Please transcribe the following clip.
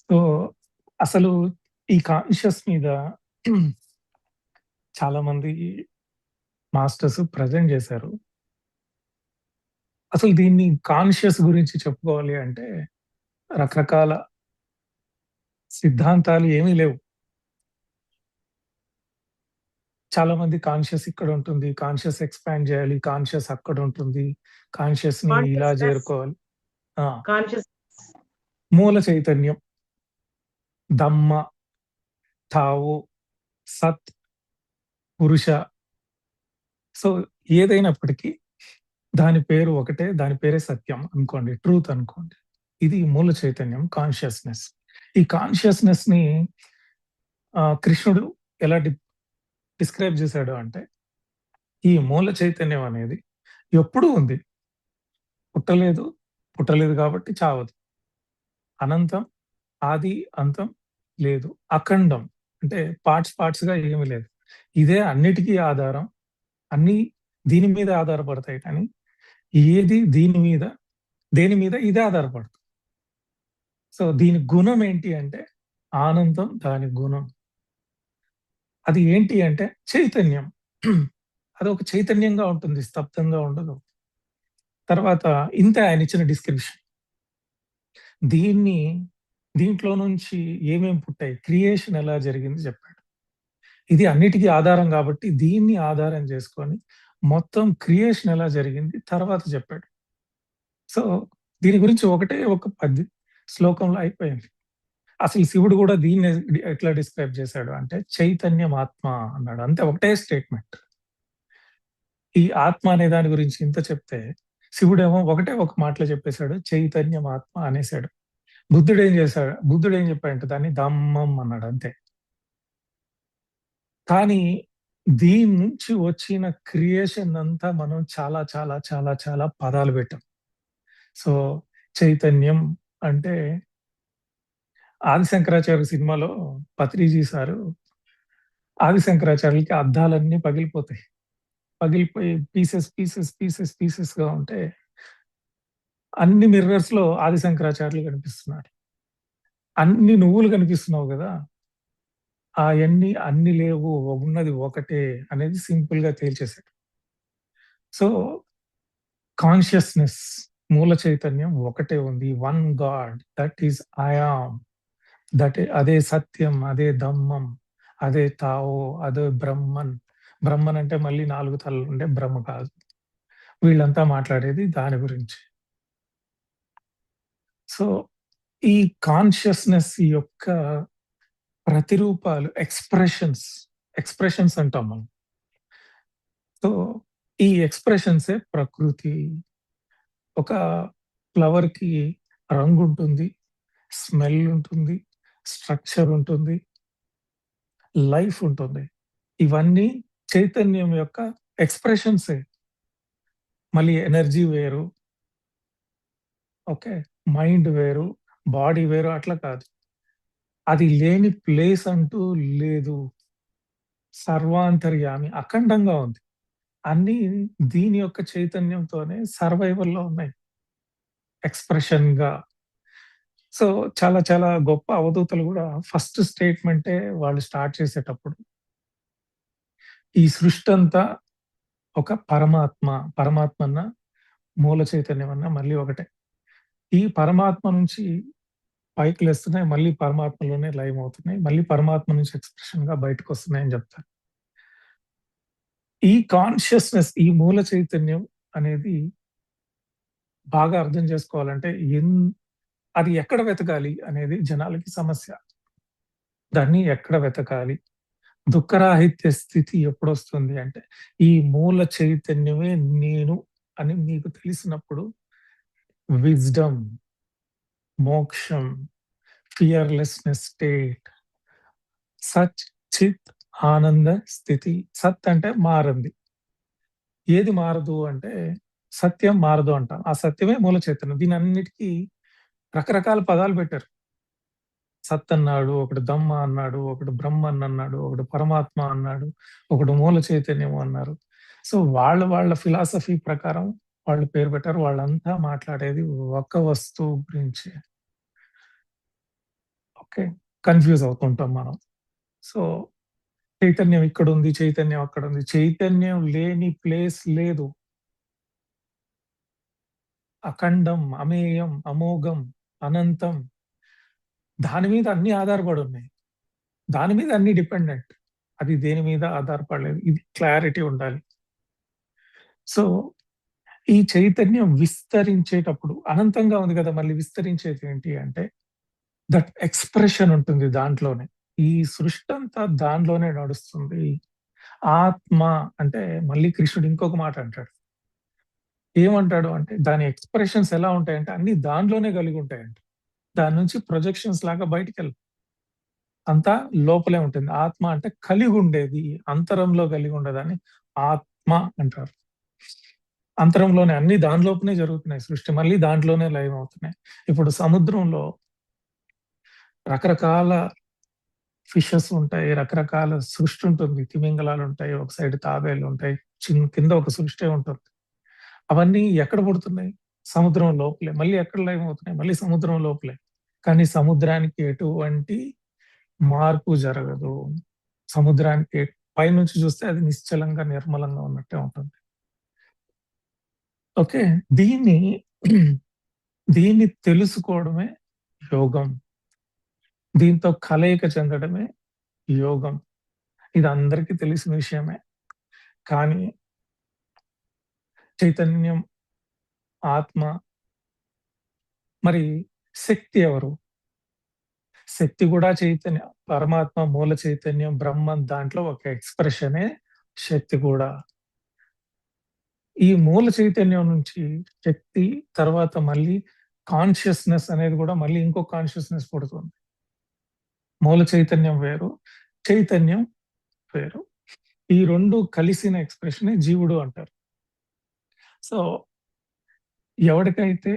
So, అసలు ఈ conscious మీద చాలామంది మాస్టర్స్ ప్రెజెంట్ చేశారు. అసలు దీన్ని కాన్షియస్ గురించి చెప్పుకోవాలి అంటే రకరకాల సిద్ధాంతాలు ఏమీ లేవు. చాలామంది కాన్షియస్ ఇక్కడుంటుంది. కాన్షియస్ ఎక్స్‌పాండ్ చేయాలి. కాన్షియస్ అక్కడుంటుంది. కాన్షియస్‌ని ఇలా కాన్షియస్‌నెస్, చేరుకోవాలి. ఆ! కాన్షియస్ మూల చైతన్యం, ధమ్మ, తావో, సత్, పురుష. సో, ఏదైనప్పటికీ దాని పేరు ఒకటే. దాని పేరే సత్యం అనుకోండి. ట్రూత్ అనుకోండి. ఇది మూల చైతన్యం కాన్షియస్‌నెస్. ఈ కాన్షియస్‌నెస్‌ని కృష్ణుడు ఎలా డిస్క్రైబ్ చేశాడు అంటే, ఈ మూల చైతన్యం అనేది ఎప్పుడూ ఉంది. పుట్టలేదు, పుట్టలేదు కాబట్టి చావదు. అనంతం, ఆది, అంతం లేదు. అఖండం అంటే పార్ట్స్‌గా ఏమి లేదు. ఇదే అన్నిటికీ ఆధారం. అన్నీ దీని మీద ఆధారపడతాయి కానీ, ఏది దేని మీద ఇదే ఆధారపడదు. సో, దీని గుణం ఏంటి అంటే ఆనందం దాని గుణం. అది ఏంటి అంటే చైతన్యం. అదొక చైతన్యంగా ఉంటుంది. స్తబ్దంగా ఉండదు. తర్వాత ఇంతే ఆయనిచ్చిన డిస్క్రిప్షన్. దీన్ని దీంట్లో నుంచి ఏమేం పుట్టాయి? క్రియేషన్ ఎలా జరిగింది చెప్పాడు. ఇది అన్నిటికి ఆధారం కాబట్టి దీన్ని ఆధారం చేసుకొని మొత్తం క్రియేషన్ ఎలా జరిగింది తర్వాత చెప్పాడు. సో, దీని గురించి ఒకటే ఒక శ్లోకంలో అయిపోయింది. అసలు శివుడు కూడా దీన్ని ఎట్లా డిస్క్రైబ్ చేశాడు అంటే చైతన్యం ఆత్మ అన్నాడు. అంతే ఒకటే స్టేట్మెంట్. ఈ ఆత్మ అనే దాని గురించి ఇంత చెప్తే శివుడేమో ఒకటే ఒక మాటలో చెప్పేశాడు చైతన్యం ఆత్మ అనేసాడు. బుద్ధుడు ఏం చెప్పాడంటే దాన్ని ధమ్మం అన్నాడు అంతే. కానీ దీని నుంచి వచ్చిన క్రియేషన్ అంతా మనం చాలా చాలా చాలా చాలా పదాలు పెట్టాం. సో, చైతన్యం అంటే ఆది శంకరాచార్య సినిమాలో పత్రిజీ సారు ఆది శంకరాచార్యులకి అద్దాలన్నీ పగిలిపోతాయి. పగిలిపోయి పీసెస్‌గా ఉంటే అన్ని మిర్రర్స్‌లో ఆది శంకరాచార్యులు కనిపిస్తున్నాడు. అన్ని నువ్వులు కనిపిస్తున్నావు గదా! అయన్నీ అన్ని లేవు. ఉన్నది ఒకటే అనేది సింపుల్‌గా తేల్చేసాడు. సో, కాన్షియస్‌నెస్ మూల చైతన్యం ఒకటే ఉంది. One God that is I am. అదే సత్యం, అదే ధమ్మం, అదే తావో, అదే బ్రహ్మన్. బ్రహ్మన్ అంటే మళ్ళీ 4 తలలుండే బ్రహ్మ కాదు. వీళ్ళంతా మాట్లాడేది దాని గురించి. సో, ఈ కాన్షియస్‌నెస్ యొక్క ప్రతిరూపాలు ఎక్స్‌ప్రెషన్స్ అంటాం మనం. సో, ఈ ఎక్స్‌ప్రెషన్సే ప్రకృతి. ఒక ఫ్లవర్‌కి రంగుంటుంది, స్మెల్ ఉంటుంది, స్ట్రక్చర్ ఉంటుంది, లైఫ్ ఉంటుంది. ఇవన్నీ చైతన్యం యొక్క ఎక్స్‌ప్రెషన్సే. మళ్ళీ ఎనర్జీ వేరు. ఓకే. మైండ్ వేరు, బాడీ వేరు అట్లా కాదు. అది లేని ప్లేస్ అంటూ లేదు. సర్వాంతర్యామి అఖండంగా ఉంది. అన్నీ దీని యొక్క చైతన్యంతోనే సర్వైవల్‌లో ఉన్నాయి. ఎక్స్‌ప్రెషన్‌గా. సో, చాలా చాలా గొప్ప అవధూతలు గూడా ఫస్ట్ స్టేట్‌మెంటే వాళ్ళు స్టార్ట్ చేసేటప్పుడు, ఈ సృష్టంతా ఒక పరమాత్మ, పరమాత్మన్న, మూల చైతన్యమన్న మళ్ళీ ఒకటే. ఈ పరమాత్మ నుంచి పైకి లేస్తున్నాయి. మళ్ళీ పరమాత్మలోనే లయమవుతున్నాయి. మళ్ళీ పరమాత్మ నుంచి ఎక్స్‌ప్రెషన్‌గా బయటకొస్తున్నాయని జెప్తారు. ఈ కాన్షియస్‌నెస్, ఈ మూల చైతన్యం అనేది బాగా అర్థం చేసుకోవాలంటే అది ఎక్కడ వెతకాలి అనేది జనాలకి సమస్య. దాన్ని ఎక్కడ వెతకాలి? దుఃఖరాహిత్య స్థితి ఎప్పుడొస్తుంది అంటే, ఈ మూల చైతన్యమే నేను అని మీకు తెలిసినప్పుడు విజ్డమ్, మోక్షం, ఫియర్‌లెస్‌నెస్ స్టేట్, సచ్, చిత్, ఆనంద స్థితి. సత్ అంటే మారంది. ఏది మారదు అంటే సత్యం మారదు అంటాం. ఆ సత్యమే మూల చైతన్యం. దీనన్నిటికి రకరకాల పదాలు పెట్టారు. సత్ అన్నాడు, ఒకడు దమ్మ అన్నాడు, ఒకడు బ్రహ్మన్ అన్నాడు, ఒకడు పరమాత్మ అన్నాడు, ఒకడు మూల చైతన్యం అన్నారు. సో, వాళ్ళ ఫిలాసఫీ ప్రకారం వాళ్ళు పేరు పెట్టారు. వాళ్ళంతా మాట్లాడేది ఒక వస్తువు గురించే. ఓకే. కన్‌ఫ్యూజ్ అవుతుంటాం మనం. సో, చైతన్యం ఇక్కడుంది, చైతన్యం అక్కడుంది. చైతన్యం లేని ప్లేస్ లేదు. అఖండం, అమేయం, అమోఘం, అనంతం. దాని మీద అన్నీ ఆధారపడున్నాయి. దాని మీద అన్నీ డిపెండెంట్. అది దేని మీద ఆధారపడలేదు. ఇది క్లారిటీ ఉండాలి. సో, ఈ చైతన్యం విస్తరించేటప్పుడు అనంతంగా ఉంది గదా! మళ్ళీ విస్తరించేది ఏంటి అంటే, దట్ ఎక్స్‌ప్రెషన్ ఉంటుంది దాంట్లోనే. ఈ సృష్టంతా దానిలోనే నడుస్తుంది. ఆత్మ అంటే మళ్ళీ కృష్ణుడు ఇంకొక మాట అంటాడు. ఏమంటాడు అంటే, దాని ఎక్స్‌ప్రెషన్స్ ఎలా ఉంటాయంటే అన్నీ దానిలోనే కలిగుంటాయంట. దాని నుంచి ప్రొజెక్షన్స్ లాగా బయటికెళ్ళవు. అంతా లోపలే ఉంటుంది. ఆత్మ అంటే కలిగుండేది. అంతరంలో కలిగుండేదాన్ని ఆత్మ అంటారు. అంతరంలోనే అన్నీ దాని లోపలనే జరుగుతున్నాయి సృష్టి. మళ్ళీ దాంట్లోనే లయమవుతున్నాయి. ఇప్పుడు సముద్రంలో రకరకాల ఫిషెస్ ఉంటాయి. రకరకాల సృష్టి ఉంటుంది. తిమింగలాలుంటాయి. ఒక సైడ్ తాబేళ్లుంటాయి. కింద ఒక సృష్టే ఉంటుంది. అవన్నీ ఎక్కడ పుడుతున్నాయి? సముద్రం లోపలే. మళ్ళీ ఎక్కడ లయమవుతున్నాయి? మళ్ళీ సముద్రం లోపలే. కానీ సముద్రానికి ఎటువంటి మార్పు జరగదు. సముద్రానికి పైనుంచి చూస్తే అది నిశ్చలంగా, నిర్మలంగా ఉన్నట్టే ఉంటుంది. ఓకే. దీన్ని దీన్ని తెలుసుకోవడమే యోగం. దీంతో కలయిక చెందడమే యోగం. ఇది అందరికీ తెలిసిన విషయమే. కానీ చైతన్యం, ఆత్మ మరి శక్తి ఎవరు? శక్తి గూడా చైతన్య పరమాత్మ, మూల చైతన్యం, బ్రహ్మం దాంట్లో ఒక ఎక్స్‌ప్రెషనే శక్తి గూడా. ఈ మూల చైతన్యం నుంచి శక్తి తర్వాత మళ్ళీ కాన్షియస్‌నెస్ అనేది గూడా మళ్ళీ ఇంకో కాన్షియస్‌నెస్ పుడుతుంది. మూల చైతన్యం వేరు, చైతన్యం వేరు. ఈ 2 కలిసిన ఎక్స్‌ప్రెషనే జీవుడు అంటారు. సో, ఎవడికైతే